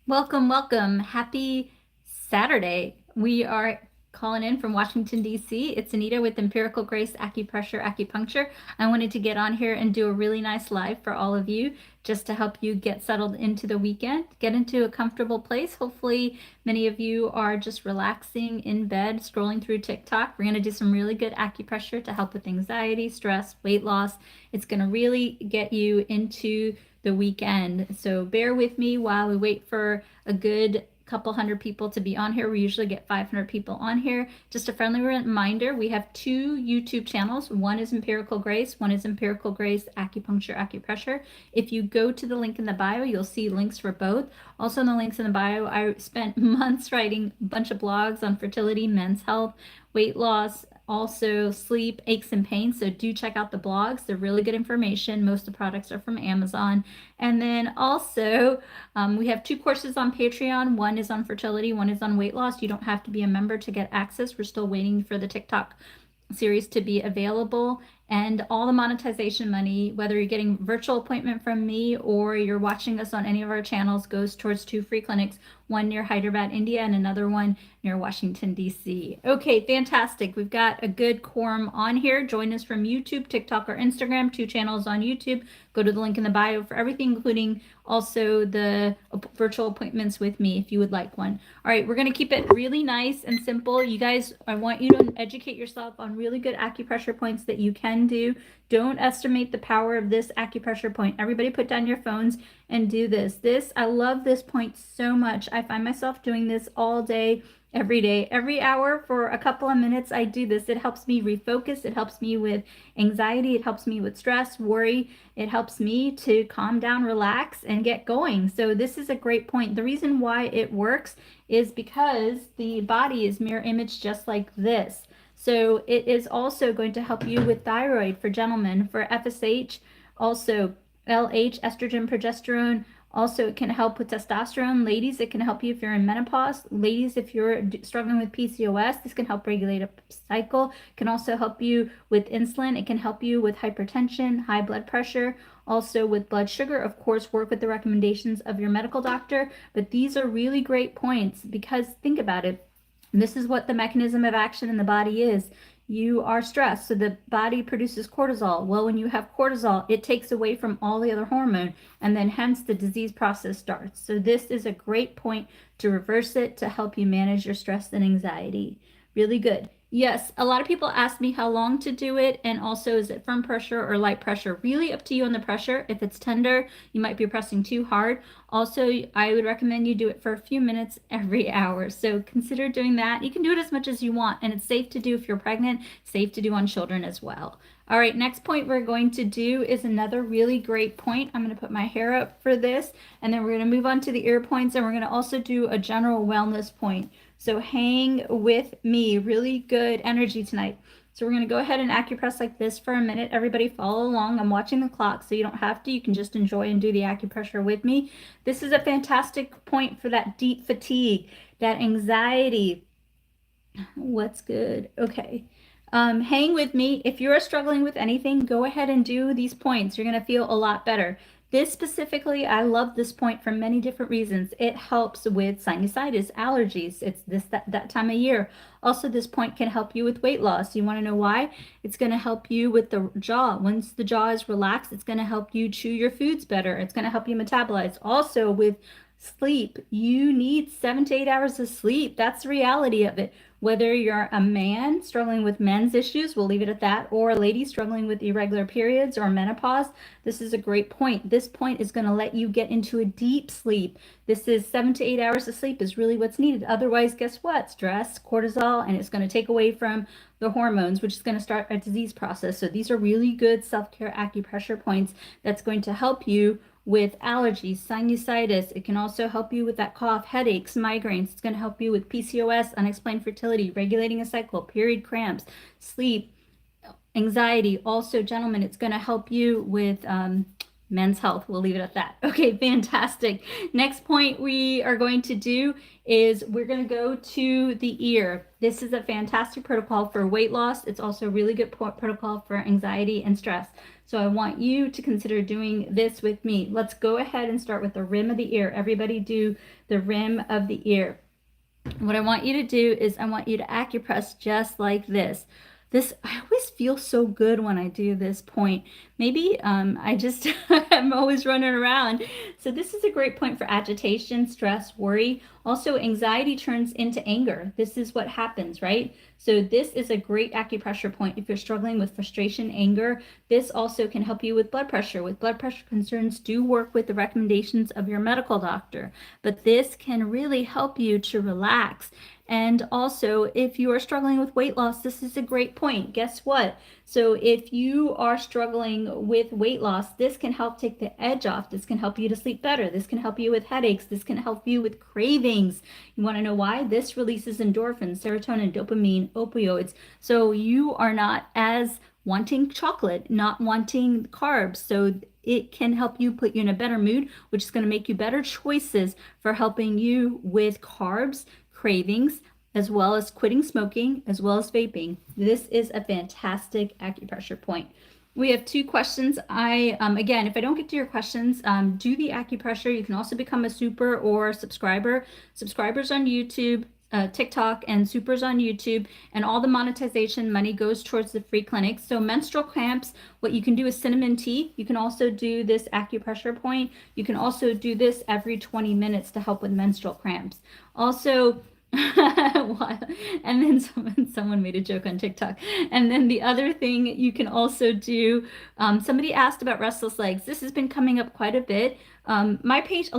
Welcome, welcome. Happy Saturday. We are calling in from Washington, D.C. It's Anita with Empirical Grace Acupressure Acupuncture. I wanted to get on here and do a really nice live for all of you just to help you get settled into the weekend, get into a comfortable place. Hopefully, many of you are just relaxing in bed, scrolling through TikTok. We're going to do some really good acupressure to help with anxiety, stress, weight loss. It's going to really get you into the weekend. So bear with me while we wait for a good couple hundred people to be on here. We usually get 500 people on here. Just a friendly reminder, we have two YouTube channels. One is Empirical Grace, one is Empirical Grace Acupuncture Acupressure. If you go to the link in the bio, you'll see links for both. Also in the links in the bio, I spent months writing a bunch of blogs on fertility, men's health, weight loss, also sleep, aches and pains. So do check out the blogs. They're really good information. Most of the products are from Amazon. And then also we have two courses on Patreon. One is on fertility, one is on weight loss. You don't have to be a member to get access. We're still waiting for the TikTok series to be available, and all the monetization money, whether you're getting virtual appointment from me or you're watching us on any of our channels, goes towards two free clinics, one near Hyderabad, India, and another one near Washington, D.C. Okay, fantastic. We've got a good quorum on here. Join us from YouTube, TikTok, or Instagram, two channels on YouTube. Go to the link in the bio for everything, including also the virtual appointments with me if you would like one. All right, we're going to keep it really nice and simple. You guys, I want you to educate yourself on really good acupressure points that you can do. Don't estimate the power of this acupressure point. Everybody put down your phones and do this. I love this point so much. I find myself doing this all day, every day, every hour for a couple of minutes. I do this. It helps me refocus. It helps me with anxiety. It helps me with stress, worry. It helps me to calm down, relax, and get going. So this is a great point. The reason why it works is because the body is mirror image just like this. So it is also going to help you with thyroid for gentlemen, for FSH, also LH, estrogen, progesterone. Also, it can help with testosterone. Ladies, it can help you if you're in menopause. Ladies, if you're struggling with PCOS, this can help regulate a cycle. It can also help you with insulin. It can help you with hypertension, high blood pressure, also with blood sugar. Of course, work with the recommendations of your medical doctor. But these are really great points because think about it. This is what the mechanism of action in the body is. You are stressed, so the body produces cortisol. Well, when you have cortisol, it takes away from all the other hormone, and then hence the disease process starts. So this is a great point to reverse it, to help you manage your stress and anxiety. Really good. Yes, a lot of people ask me how long to do it, and also is it firm pressure or light pressure? Really up to you on the pressure. If it's tender, you might be pressing too hard. Also, I would recommend you do it for a few minutes every hour. So consider doing that. You can do it as much as you want, and it's safe to do if you're pregnant, safe to do on children as well. All right, next point we're going to do is another really great point. I'm going to put my hair up for this, and then we're going to move on to the ear points, and we're going to also do a general wellness point. So hang with me. Really good energy tonight. So we're going to go ahead and acupress like this for a minute. Everybody follow along. I'm watching the clock, so you don't have to. You can just enjoy and do the acupressure with me. This is a fantastic point for that deep fatigue, that anxiety. What's good? Okay. Hang with me. If you're struggling with anything, go ahead and do these points. You're going to feel a lot better. This specifically, I love this point for many different reasons. It helps with sinusitis, allergies. It's that time of year. Also, this point can help you with weight loss. You want to know why? It's going to help you with the jaw. Once the jaw is relaxed, it's going to help you chew your foods better. It's going to help you metabolize. Also, with sleep, you need 7 to 8 hours of sleep. That's the reality of it. Whether you're a man struggling with men's issues, we'll leave it at that, or a lady struggling with irregular periods or menopause, this is a great point. This point is going to let you get into a deep sleep. This is 7 to 8 hours of sleep is really what's needed. Otherwise, guess what? Stress, cortisol, and it's going to take away from the hormones, which is going to start a disease process. So these are really good self-care acupressure points that's going to help you with allergies, sinusitis. It can also help you with that cough, headaches, migraines. It's going to help you with PCOS, unexplained fertility, regulating a cycle, period cramps, sleep, anxiety. Also, gentlemen, it's going to help you with men's health. We'll leave it at that. Okay, fantastic. Next point we are going to do is we're going to go to the ear. This is a fantastic protocol for weight loss. It's also a really good protocol for anxiety and stress. So I want you to consider doing this with me. Let's go ahead and start with the rim of the ear. Everybody do the rim of the ear. What I want you to do is I want you to acupress just like this. I always feel so good when I do this point. Maybe I'm always running around. So this is a great point for agitation, stress, worry. Also, anxiety turns into anger. This is what happens, right? So this is a great acupressure point if you're struggling with frustration, anger. This also can help you with blood pressure. With blood pressure concerns, do work with the recommendations of your medical doctor. But this can really help you to relax. And also, if you are struggling with weight loss, this is a great point. Guess what? So if you are struggling with weight loss, this can help take the edge off. This can help you to sleep better. This can help you with headaches. This can help you with cravings. You want to know why? This releases endorphins, serotonin, dopamine, opioids. So you are not as wanting chocolate, not wanting carbs. So it can help you put you in a better mood, which is going to make you better choices for helping you with carbs, cravings, as well as quitting smoking, as well as vaping. This is a fantastic acupressure point. We have 2 questions. Again, if I don't get to your questions, do the acupressure. You can also become a super or subscriber. Subscribers on YouTube, TikTok, and supers on YouTube, and all the monetization money goes towards the free clinics. So menstrual cramps, what you can do is cinnamon tea. You can also do this acupressure point. You can also do this every 20 minutes to help with menstrual cramps. Also, and then someone made a joke on TikTok. And then the other thing you can also do, somebody asked about restless legs. This has been coming up quite a bit. My page,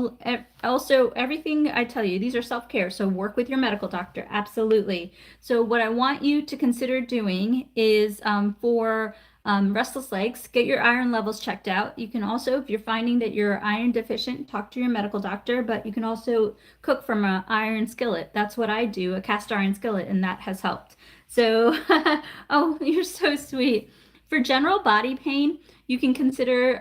also everything I tell you, these are self-care, so work with your medical doctor, absolutely. So what I want you to consider doing is for restless legs, get your iron levels checked out. You can also, if you're finding that you're iron deficient, talk to your medical doctor, but you can also cook from an iron skillet. That's what I do, a cast iron skillet, and that has helped. So, oh, you're so sweet. For general body pain, you can consider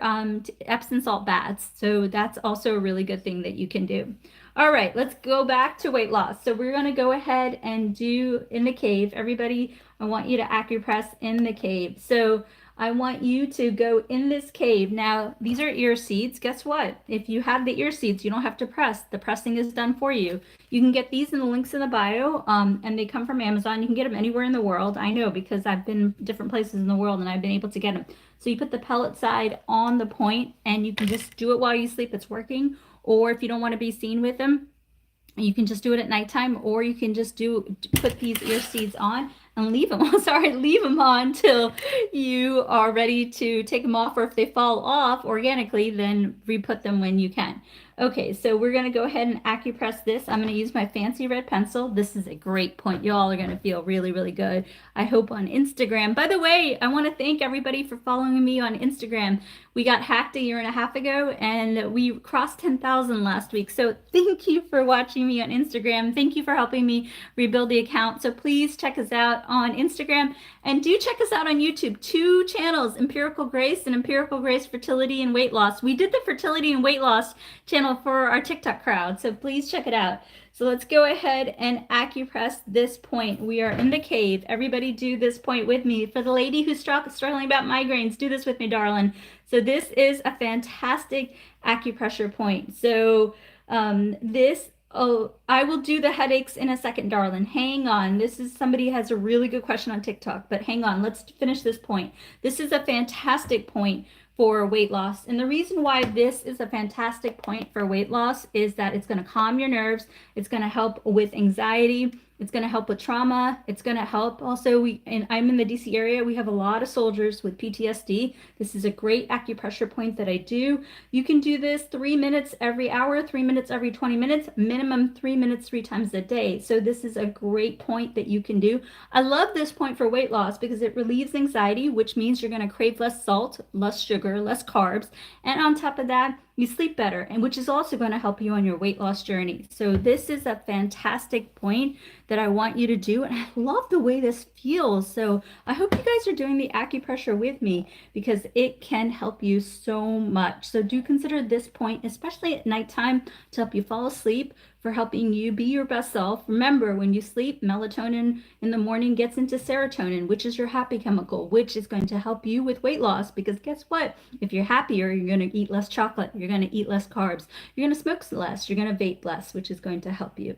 Epsom salt baths. So that's also a really good thing that you can do. All right, let's go back to weight loss. So we're going to go ahead and do in the cave. Everybody, I want you to acupress in the cave. So I want you to go in this cave. Now, these are ear seeds. Guess what? If you have the ear seeds, you don't have to press. The pressing is done for you. You can get these in the links in the bio, and they come from Amazon. You can get them anywhere in the world. I know because I've been different places in the world and I've been able to get them. So you put the pellet side on the point and you can just do it while you sleep. It's working. Or if you don't want to be seen with them, you can just do it at nighttime, or you can just put these ear seeds on and leave them leave them on till you are ready to take them off, or if they fall off organically, then re-put them when you can. Okay, so we're going to go ahead and acupress this. I'm going to use my fancy red pencil. This is a great point. Y'all are going to feel really, really good, I hope, on Instagram. By the way, I want to thank everybody for following me on Instagram. We got hacked a year and a half ago, and we crossed 10,000 last week. So thank you for watching me on Instagram. Thank you for helping me rebuild the account. So please check us out on Instagram, and do check us out on YouTube. 2 channels, Empirical Grace and Empirical Grace Fertility and Weight Loss. We did the fertility and weight loss channel for our TikTok crowd, so please check it out. So let's go ahead and acupress this point. We are in the cave. Everybody do this point with me. For the lady who's struggling about migraines, do this with me, darling. So this is a fantastic acupressure point. So I will do the headaches in a second, darling. Hang on. Somebody has a really good question on TikTok, but hang on. Let's finish this point. This is a fantastic point for weight loss. And the reason why this is a fantastic point for weight loss is that it's going to calm your nerves. It's going to help with anxiety. It's going to help with trauma. It's going to help also, I'm in the DC area. We have a lot of soldiers with PTSD. This is a great acupressure point that I do. You can do this 3 minutes every hour, 3 minutes every 20 minutes, minimum 3 minutes 3 times a day. So this is a great point that you can do. I love this point for weight loss because it relieves anxiety, which means you're going to crave less salt, less sugar, less carbs. And on top of that, you sleep better, and which is also going to help you on your weight loss journey. So this is a fantastic point that I want you to do, and I love the way this feels. So I hope you guys are doing the acupressure with me, because it can help you so much. So do consider this point, especially at nighttime, to help you fall asleep, for helping you be your best self. Remember, when you sleep, melatonin in the morning gets into serotonin, which is your happy chemical, which is going to help you with weight loss, because guess what? If you're happier, you're going to eat less chocolate, you're going to eat less carbs, you're going to smoke less, you're going to vape less, which is going to help you.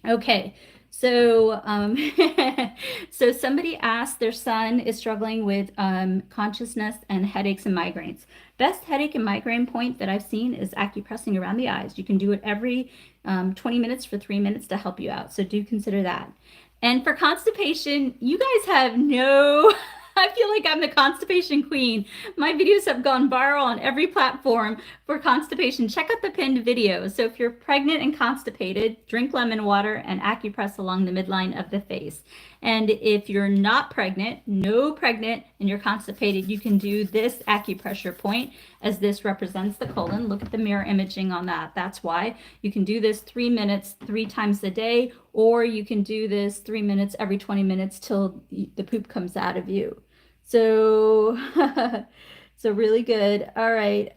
Okay, so so somebody asked their son is struggling with consciousness and headaches and migraines. Best headache and migraine point that I've seen is acupressing around the eyes. You can do it every 20 minutes for 3 minutes to help you out. So do consider that. And for constipation, you guys have no, I feel like I'm the constipation queen. My videos have gone viral on every platform for constipation. Check out the pinned video. So if you're pregnant and constipated, drink lemon water and acupress along the midline of the face. And if you're not pregnant, and you're constipated, you can do this acupressure point, as this represents the colon. Look at the mirror imaging on that. That's why. You can do this 3 minutes, 3 times a day, or you can do this 3 minutes every 20 minutes till the poop comes out of you. So, so really good. All right.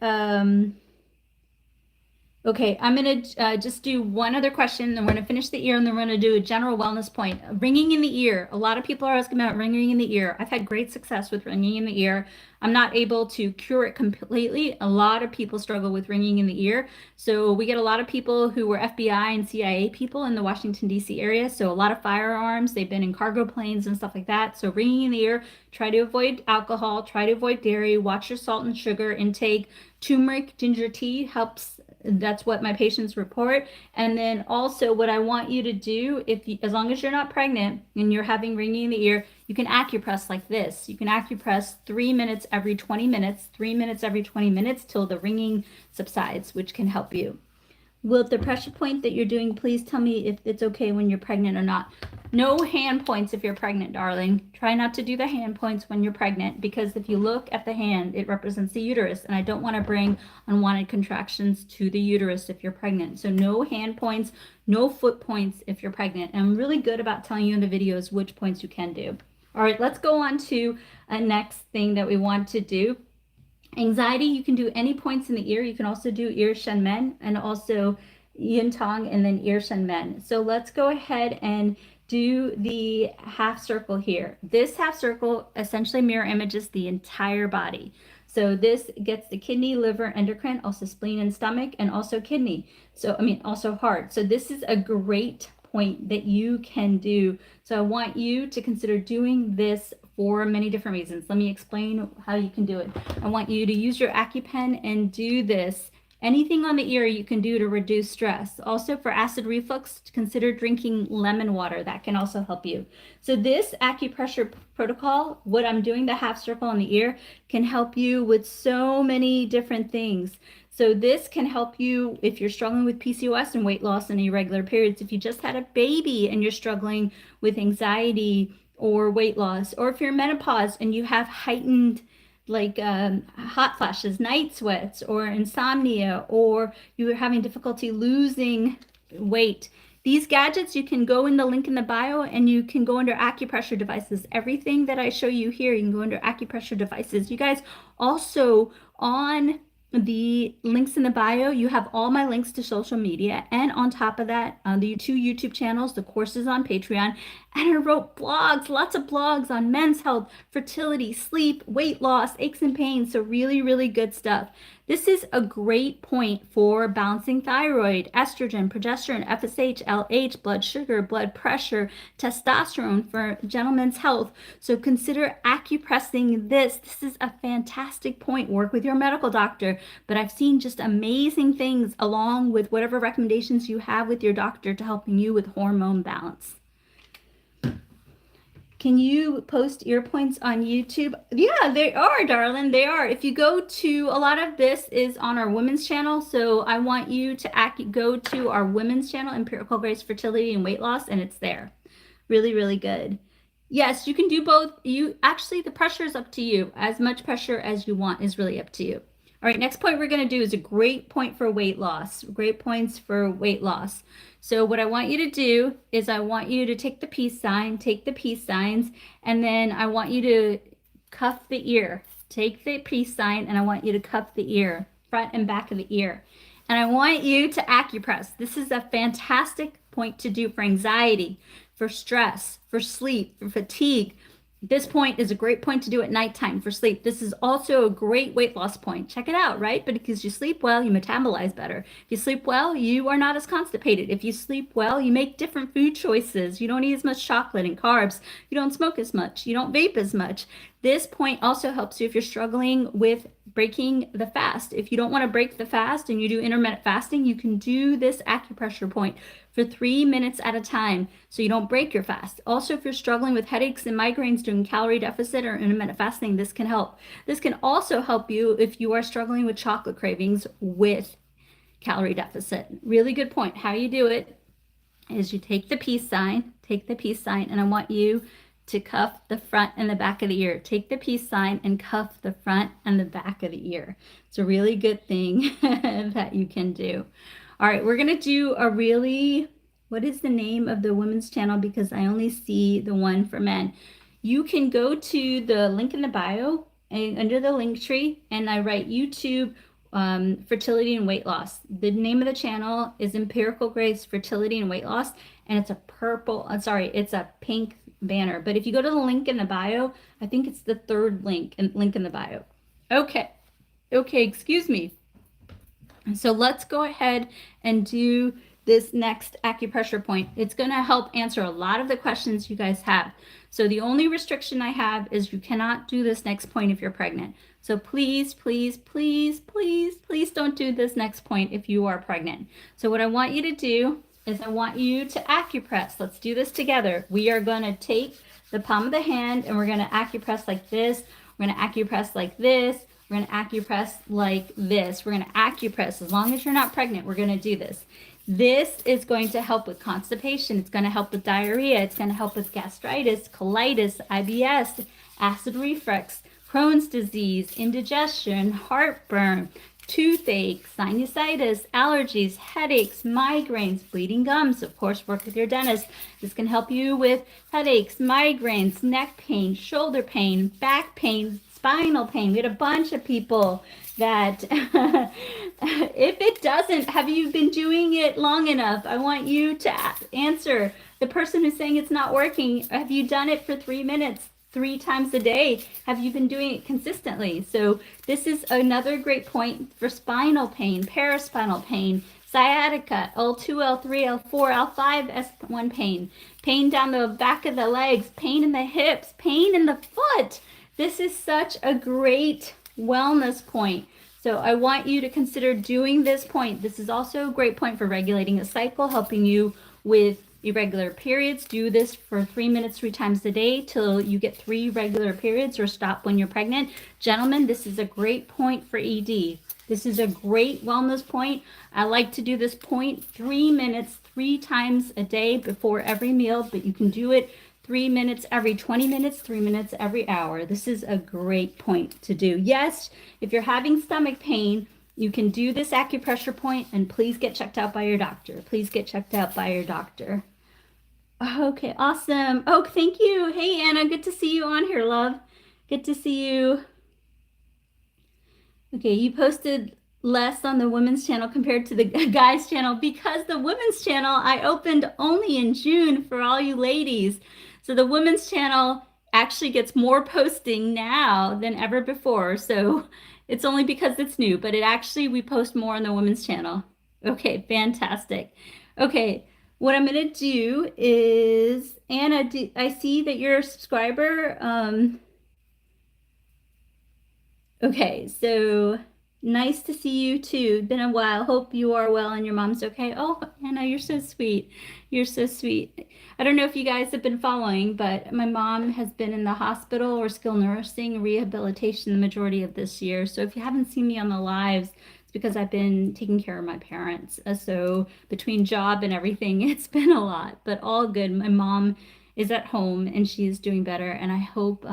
Okay, I'm going to just do one other question, and we're going to finish the ear, and then we're going to do a general wellness point. Ringing in the ear. A lot of people are asking about ringing in the ear. I've had great success with ringing in the ear. I'm not able to cure it completely. A lot of people struggle with ringing in the ear. So we get a lot of people who were FBI and CIA people in the Washington, D.C. area. So a lot of firearms. They've been in cargo planes and stuff like that. So ringing in the ear, try to avoid alcohol, try to avoid dairy, watch your salt and sugar intake. Turmeric ginger tea helps. That's what my patients report. And then also what I want you to do, as long as you're not pregnant and you're having ringing in the ear, you can acupress like this. You can acupress 3 minutes every 20 minutes, 3 minutes every 20 minutes till the ringing subsides, which can help you. Will the pressure point that you're doing, please tell me if it's okay when you're pregnant or not. No hand points if you're pregnant, darling. Try not to do the hand points when you're pregnant, because if you look at the hand, it represents the uterus, and I don't want to bring unwanted contractions to the uterus if you're pregnant. So no hand points, no foot points if you're pregnant. And I'm really good about telling you in the videos which points you can do. All right, let's go on to a next thing that we want to do. Anxiety, you can do any points in the ear. You can also do ear shen men, and also yin tong, and then ear shen men. So let's go ahead and do the half circle here. This half circle essentially mirror images the entire body. So this gets the kidney, liver, endocrine, also spleen and stomach, and also kidney. So, also heart. So this is a great point that you can do. So I want you to consider doing this for many different reasons. Let me explain how you can do it. I want you to use your AccuPen and do this. Anything on the ear you can do to reduce stress. Also for acid reflux, consider drinking lemon water. That can also help you. So this acupressure protocol, what I'm doing, the half circle on the ear, can help you with so many different things. So this can help you if you're struggling with PCOS and weight loss and irregular periods, if you just had a baby and you're struggling with anxiety or weight loss, or if you're menopause and you have heightened hot flashes, night sweats, or insomnia, or you're having difficulty losing weight. These gadgets, you can go in the link in the bio, and you can go under acupressure devices. Everything that I show you here, you can go under acupressure devices. You guys, also on the links in the bio, you have all my links to social media, and on top of that, the 2 YouTube channels, the courses on Patreon, and I wrote blogs, lots of blogs on men's health, fertility, sleep, weight loss, aches and pains. So really, really good stuff. This is a great point for balancing thyroid, estrogen, progesterone, FSH, LH, blood sugar, blood pressure, testosterone for gentlemen's health. So consider acupressing this. This is a fantastic point. Work with your medical doctor, but I've seen just amazing things along with whatever recommendations you have with your doctor to helping you with hormone balance. Can you post ear points on YouTube? Yeah, they are, darling. They are. If you go to, a lot of this is on our women's channel. So I want you to go to our women's channel, Empirical Grace Fertility and Weight Loss, and it's there. Really, really good. Yes, you can do both. Actually, the pressure is up to you. As much pressure as you want is really up to you. All right, next point we're going to do is a great point for weight loss. Great points for weight loss. So what I want you to do is I want you to take the peace sign, take the peace signs, and then I want you to cuff the ear. Take the peace sign and I want you to cuff the ear, front and back of the ear. And I want you to acupress. This is a fantastic point to do for anxiety, for stress, for sleep, for fatigue. This point is a great point to do at nighttime for sleep. This is also a great weight loss point. Check it out, right? But because you sleep well, you metabolize better. If you sleep well, you are not as constipated. If you sleep well, you make different food choices. You don't eat as much chocolate and carbs. You don't smoke as much. You don't vape as much. This point also helps you if you're struggling with breaking the fast. If you don't want to break the fast and you do intermittent fasting, you can do this acupressure point for 3 minutes at a time so you don't break your fast. Also, if you're struggling with headaches and migraines doing calorie deficit or intermittent fasting, this can help. This can also help you if you are struggling with chocolate cravings with calorie deficit. Really good point. How you do it is you take the peace sign, and I want you to cuff the front and the back of the ear. Take the peace sign and cuff the front and the back of the ear. It's a really good thing that you can do. All right, we're going to do a really, what is the name of the women's channel? Because I only see the one for men. You can go to the link in the bio and under the link tree, and I write YouTube fertility and weight loss. The name of the channel is Empirical Grace Fertility and Weight Loss, and it's a it's a pink banner. But if you go to the link in the bio, I think it's the third link in the bio. Okay, excuse me. So let's go ahead and do this next acupressure point. It's going to help answer a lot of the questions you guys have. So the only restriction I have is you cannot do this next point if you're pregnant. So please, please, please, please, please don't do this next point if you are pregnant. So what I want you to do is I want you to acupress. Let's do this together. We are going to take the palm of the hand and we're going to acupress like this. We're going to acupress like this. We're going to acupress like this. We're going to acupress. As long as you're not pregnant, we're going to do this. This is going to help with constipation. It's going to help with diarrhea. It's going to help with gastritis, colitis, IBS, acid reflux, Crohn's disease, indigestion, heartburn, toothache, sinusitis, allergies, headaches, migraines, bleeding gums. Of course, work with your dentist. This can help you with headaches, migraines, neck pain, shoulder pain, back pain, spinal pain. We had a bunch of people that if it doesn't, have you been doing it long enough? I want you to answer. The person who's saying it's not working, have you done it for 3 minutes? 3 times a day? Have you been doing it consistently? So this is another great point for spinal pain, paraspinal pain, sciatica, L2, L3, L4, L5, S1 pain, pain down the back of the legs, pain in the hips, pain in the foot. This is such a great wellness point. So I want you to consider doing this point. This is also a great point for regulating a cycle, helping you with irregular periods. Do this for 3 minutes 3 times a day till you get 3 regular periods or stop when you're pregnant. Gentlemen, this is a great point for ED. This is a great wellness point. I like to do this point 3 minutes 3 times a day before every meal, but you can do it 3 minutes every 20 minutes, 3 minutes every hour. This is a great point to do. Yes, if you're having stomach pain, you can do this acupressure point, and please get checked out by your doctor. Please get checked out by your doctor. Okay, awesome. Oh, thank you. Hey, Anna, good to see you on here, love. Good to see you. Okay, you posted less on the women's channel compared to the guys channel because the women's channel I opened only in June for all you ladies. So the women's channel actually gets more posting now than ever before. So it's only because it's new, but we post more on the women's channel. Okay, fantastic. Okay, what I'm going to do is, Anna, I see that you're a subscriber. Okay, so nice to see you too. Been a while. Hope you are well and your mom's okay. Oh, Anna, you're so sweet. You're so sweet. I don't know if you guys have been following, but my mom has been in the hospital or skilled nursing rehabilitation the majority of this year. So if you haven't seen me on the lives, it's because I've been taking care of my parents. So between job and everything, it's been a lot, but all good. My mom is at home and she is doing better. And I hope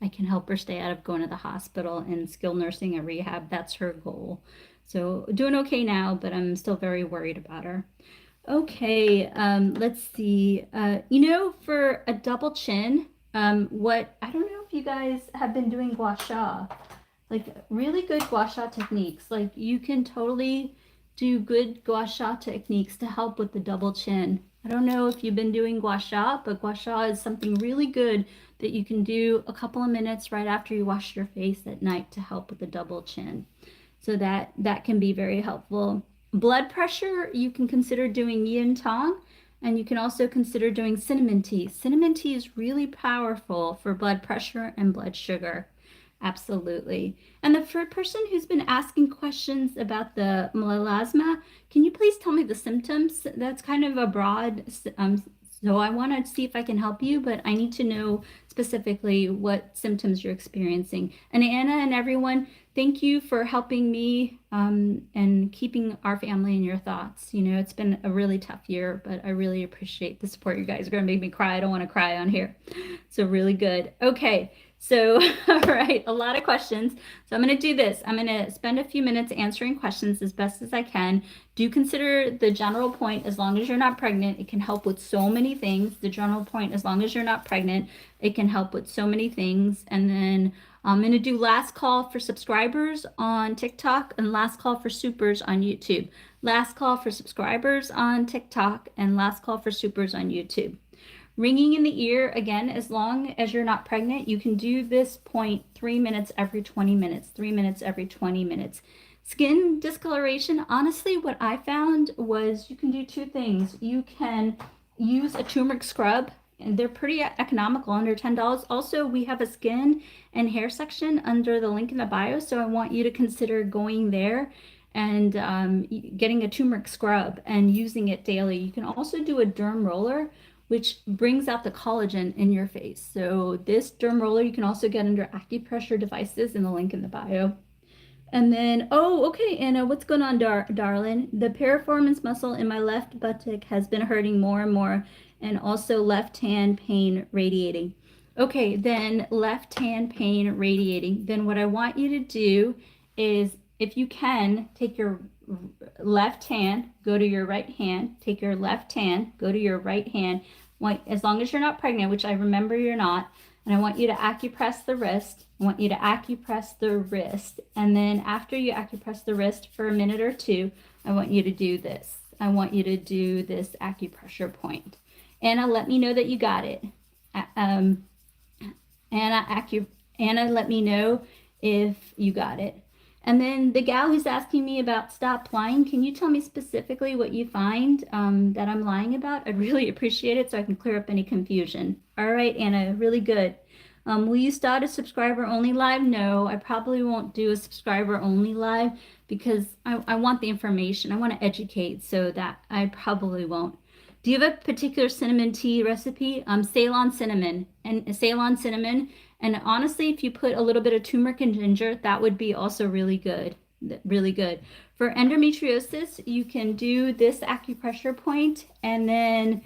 I can help her stay out of going to the hospital and skilled nursing and rehab. That's her goal. So doing okay now, but I'm still very worried about her. Okay, let's see. For a double chin, I don't know if you guys have been doing gua sha, like really good gua sha techniques. Like you can totally do good gua sha techniques to help with the double chin. I don't know if you've been doing gua sha, but gua sha is something really good that you can do a couple of minutes right after you wash your face at night to help with the double chin. So that can be very helpful. Blood pressure, you can consider doing yin tong, and you can also consider doing cinnamon tea. Cinnamon tea is really powerful for blood pressure and blood sugar. Absolutely. And the person who's been asking questions about the melasma, can you please tell me the symptoms? That's kind of a broad, so I want to see if I can help you, but I need to know specifically what symptoms you're experiencing. And Anna and everyone, thank you for helping me and keeping our family in your thoughts. It's been a really tough year, but I really appreciate the support. You guys are going to make me cry. I don't want to cry on here. So really good. Okay. So, all right, a lot of questions. So I'm going to do this. I'm going to spend a few minutes answering questions as best as I can. Do consider the general point, as long as you're not pregnant, it can help with so many things. The general point, as long as you're not pregnant, it can help with so many things. And then I'm going to do last call for subscribers on TikTok and last call for supers on YouTube. Last call for subscribers on TikTok and last call for supers on YouTube. Ringing in the ear, again, as long as you're not pregnant, you can do this point 3 minutes every 20 minutes, 3 minutes every 20 minutes. Skin discoloration, honestly, what I found was you can do two things. You can use a turmeric scrub, and they're pretty economical, under $10. Also, we have a skin and hair section under the link in the bio, so I want you to consider going there and getting a turmeric scrub and using it daily. You can also do a derm roller, which brings out the collagen in your face. So this derm roller you can also get under acupressure devices in the link in the bio. And then, okay, Anna, what's going on, darling? The piriformis muscle in my left buttock has been hurting more and more, and also left hand pain radiating. Okay, then left hand pain radiating. Then what I want you to do is, if you can, take your left hand, go to your right hand, take your left hand, go to your right hand, as long as you're not pregnant, which I remember you're not, and I want you to acupress the wrist. I want you to acupress the wrist. And then after you acupress the wrist for a minute or two, I want you to do this. I want you to do this acupressure point. Anna, let me know that you got it. Anna, let me know if you got it. And then the gal who's asking me about stop lying, can you tell me specifically what you find that I'm lying about? I'd really appreciate it so I can clear up any confusion. All right, Anna, really good. Will you start a subscriber only live? No, I probably won't do a subscriber only live because I want the information. I want to educate, so that I probably won't. Do you have a particular cinnamon tea recipe? Ceylon cinnamon. And honestly, if you put a little bit of turmeric and ginger, that would be also really good. Really good. For endometriosis, you can do this acupressure point, and then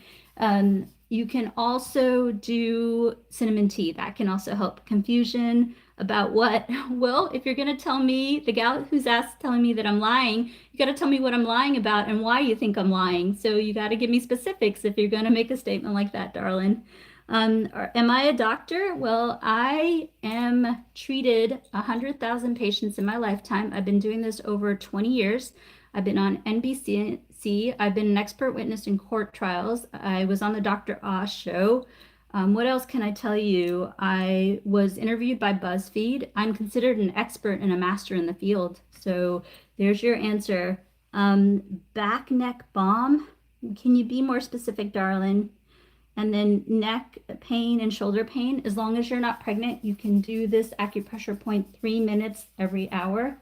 you can also do cinnamon tea. That can also help. Confusion about what? Well, if you're going to tell me, the gal who's telling me that I'm lying, you got to tell me what I'm lying about and why you think I'm lying. So you got to give me specifics if you're going to make a statement like that, darling. Am I a doctor? Well, I am treated 100,000 patients in my lifetime. I've been doing this over 20 years. I've been on NBC. I've been an expert witness in court trials. I was on the Dr. Oz show. What else can I tell you? I was interviewed by BuzzFeed. I'm considered an expert and a master in the field. So there's your answer. Back neck balm. Can you be more specific, darling? And then neck pain and shoulder pain. As long as you're not pregnant, you can do this acupressure point 3 minutes every hour.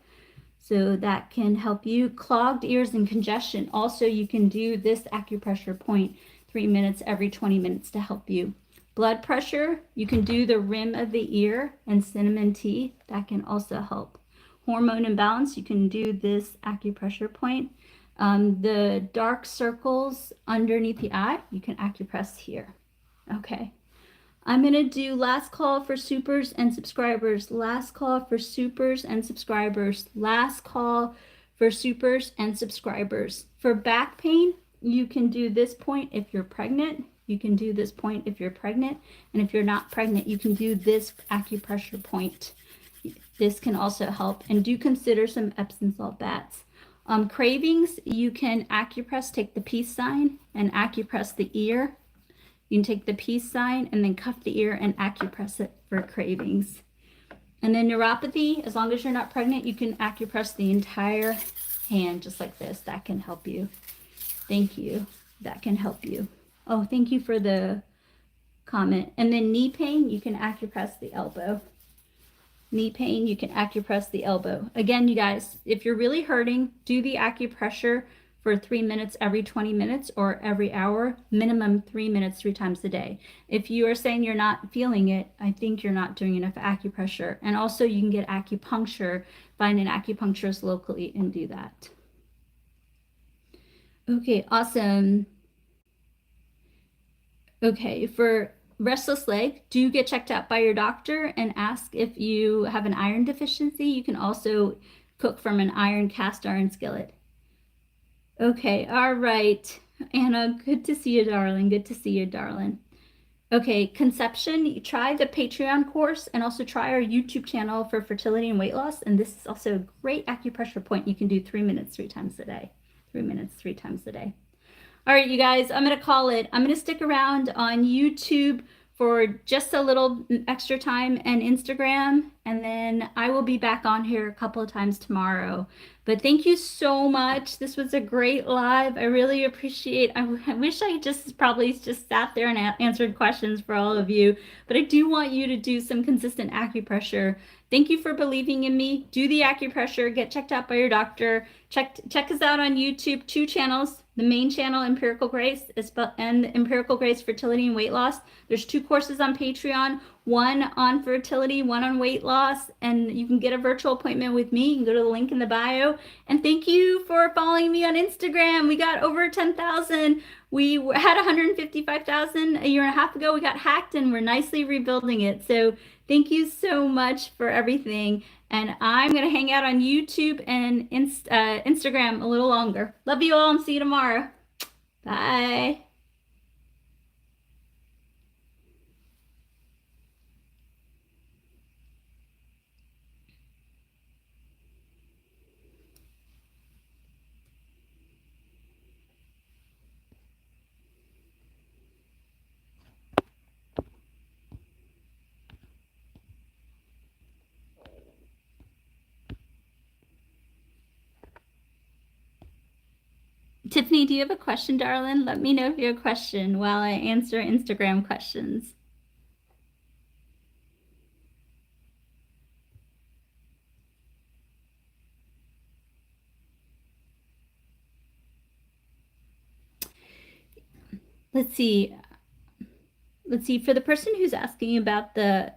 So that can help you. Clogged ears and congestion. Also, you can do this acupressure point 3 minutes every 20 minutes to help you. Blood pressure, you can do the rim of the ear and cinnamon tea. That can also help. Hormone imbalance, you can do this acupressure point. The dark circles underneath the eye, you can acupress here. Okay. I'm going to do last call for supers and subscribers. Last call for supers and subscribers. Last call for supers and subscribers. For back pain, you can do this point if you're pregnant. You can do this point if you're pregnant. And if you're not pregnant, you can do this acupressure point. This can also help. And do consider some Epsom salt baths. Cravings, you can acupress, take the peace sign and acupress the ear. You can take the peace sign and then cuff the ear and acupress it for cravings. And then neuropathy, as long as you're not pregnant, you can acupress the entire hand just like this. That can help you. Thank you. That can help you. Oh, thank you for the comment. And then knee pain, you can acupress the elbow. Knee pain, you can acupress the elbow. Again, you guys, if you're really hurting, do the acupressure for 3 minutes every 20 minutes or every hour, minimum 3 minutes 3 times a day. If you are saying you're not feeling it, I think you're not doing enough acupressure. And also you can get acupuncture, find an acupuncturist locally and do that. Okay, awesome. Okay, for restless leg, do get checked out by your doctor and ask if you have an iron deficiency. You can also cook from an iron cast iron skillet. Okay, all right. Anna, good to see you, darling. Good to see you, darling. Okay, conception, try the Patreon course and also try our YouTube channel for fertility and weight loss. And this is also a great acupressure point. You can do 3 minutes 3 times a day. 3 minutes 3 times a day. All right, you guys, I'm going to call it. I'm going to stick around on YouTube for just a little extra time and Instagram, and then I will be back on here a couple of times tomorrow. But thank you so much. This was a great live. I really appreciate. I wish I probably just sat there and answered questions for all of you, but I do want you to do some consistent acupressure. Thank you for believing in me. Do the acupressure. Get checked out by your doctor. Check us out on YouTube. 2 channels. The main channel, Empirical Grace, and Empirical Grace Fertility and Weight Loss. There's 2 courses on Patreon, one on fertility, one on weight loss, and you can get a virtual appointment with me. You can go to the link in the bio. And thank you for following me on Instagram. We got over 10,000. We had 155,000 a year and a half ago. We got hacked and we're nicely rebuilding it. So thank you so much for everything. And I'm going to hang out on YouTube and Instagram a little longer. Love you all and see you tomorrow. Bye. Tiffany, do you have a question, darling? Let me know if you have a question while I answer Instagram questions. Let's see. For the person who's asking about the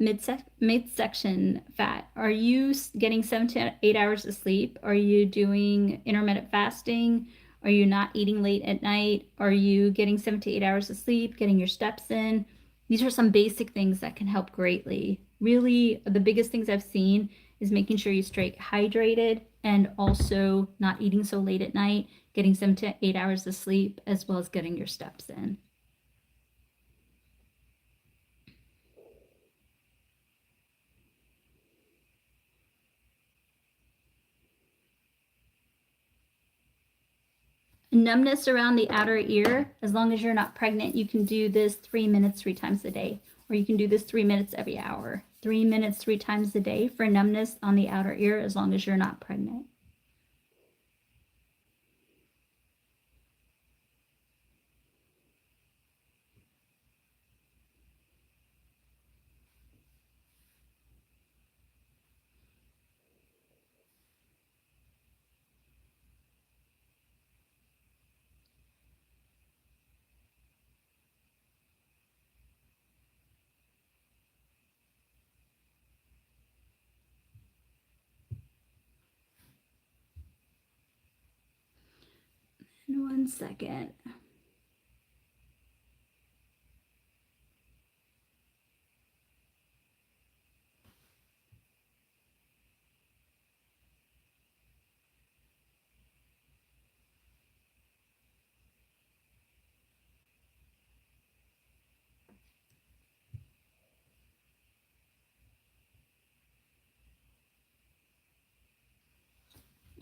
midsection fat, are you getting 7 to 8 hours of sleep? Are you doing intermittent fasting? Are you not eating late at night? Are you getting 7 to 8 hours of sleep, getting your steps in? These are some basic things that can help greatly. Really, the biggest things I've seen is making sure you stay hydrated and also not eating so late at night, getting 7 to 8 hours of sleep, as well as getting your steps in. Numbness around the outer ear, as long as you're not pregnant, you can do this 3 minutes 3 times a day, or you can do this 3 minutes every hour. 3 minutes 3 times a day for numbness on the outer ear, as long as you're not pregnant. In 1 second.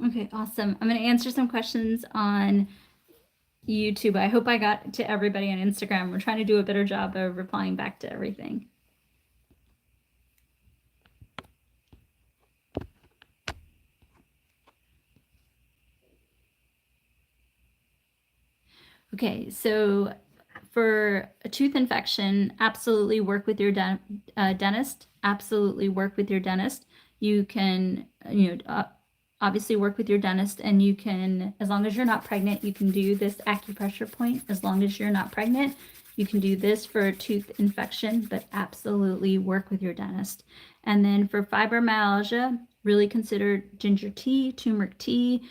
Okay, awesome. I'm going to answer some questions on YouTube. I hope I got to everybody on Instagram. We're trying to do a better job of replying back to everything. Okay, so for a tooth infection, absolutely work with your dentist. Absolutely work with your dentist. You can, obviously work with your dentist, and you can, as long as you're not pregnant, you can do this acupressure point. As long as you're not pregnant, you can do this for a tooth infection, but absolutely work with your dentist. And then for fibromyalgia, really consider ginger tea, turmeric tea.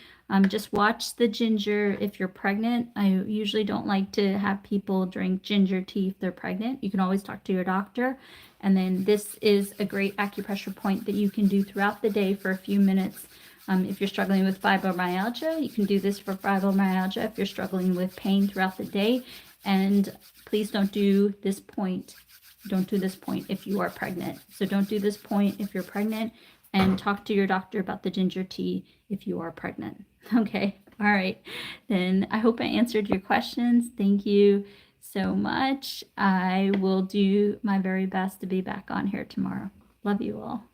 Just watch the ginger if you're pregnant. I usually don't like to have people drink ginger tea if they're pregnant. You can always talk to your doctor. And then this is a great acupressure point that you can do throughout the day for a few minutes. If you're struggling with fibromyalgia, you can do this for fibromyalgia if you're struggling with pain throughout the day. And please don't do this point. Don't do this point if you are pregnant. So don't do this point if you're pregnant, and talk to your doctor about the ginger tea if you are pregnant. Okay, all right. Then I hope I answered your questions. Thank you so much. I will do my very best to be back on here tomorrow. Love you all.